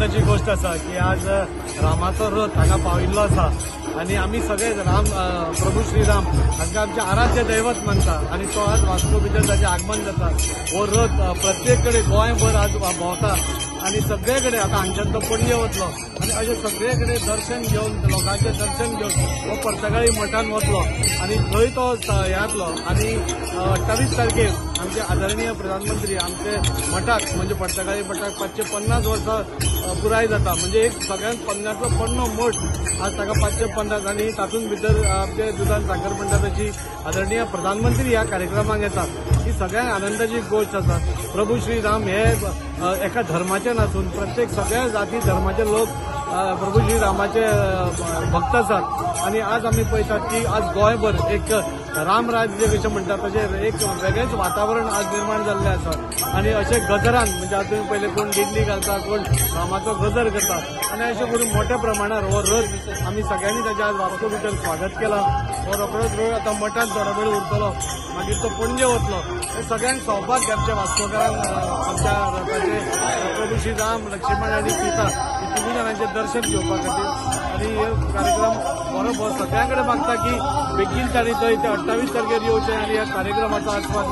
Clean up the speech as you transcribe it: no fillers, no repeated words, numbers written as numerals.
आनंदाची गोष्ट असा की आज रामाचो रथ हांगा पाविल्लो आसा आणि आम्ही सगळे प्रभू श्रीराम हांकां आमचे आराध्य दैवत मानता आणि तो आज वास्को भितर ताचें आगमन जाता। हो रथ प्रत्येक कडेन गोंयभर आज भोंवता आणि सगळे कडेन आतां हांगच्यान तो पणजे वतलो आणि अशें सगळे कडेन दर्शन घेवन लोकांचें दर्शन घेवन हो पर्तगाळी मठान वतलो आणि थंय तो येतलो आणि 28 तारखेर आमचे आदरणीय प्रधानमंत्री आमचे मठाक म्हणजे पर्तगाळी मठाक 550 वर्सां पुराय जाता म्हणजे एक सगळ्यांत पन्नो मठ आज ताका 550 आणि तातूंत भितर आमचे दुधान साखर मंडळाची आदरणीय प्रधानमंत्री ह्या कार्यक्रमाक येतात। ही सगळ्यांक आनंदाची गोष्ट आसा। प्रभू श्रीराम हे एका धर्माचे नासून प्रत्येक सगळ्या जाती धर्माचे लोक प्रभू श्रीरामाचे भक्त आसात आणि आज आम्ही पळयतात की आज गोंयभर एक रामराज्य कशें म्हणटात तशें एक वेगळेंच वातावरण आज निर्माण जाल्लें आसा आणि अशें गजरान म्हणजे आज तुमी पयले कोण दिंडी घालता कोण रामाचो गजर करता आणि अशें करून मोठ्या प्रमाणार हो रथ आमी सगळ्यांनी ताचें आज वास्को भितर स्वागत केलां। हो रोखडोच आतां मठांत थोडो वेळ उरतलो मागीर तो पणजे वतलो। हे सगळ्यांक सौभाग्य आमच्या वास्कोकारांक आमच्या रथाचे प्रभू श्रीराम लक्ष्मण आणि सीता हे तिनूय जाणांचें दर्शन घेवपा खातीर आणि हे कार्यक्रम बरोबर सगळ्यां कडेन मागता की बेगीन तांणी थंय ते 28 तारखेर येवचें आणि ह्या कार्यक्रमाचो आस्वाद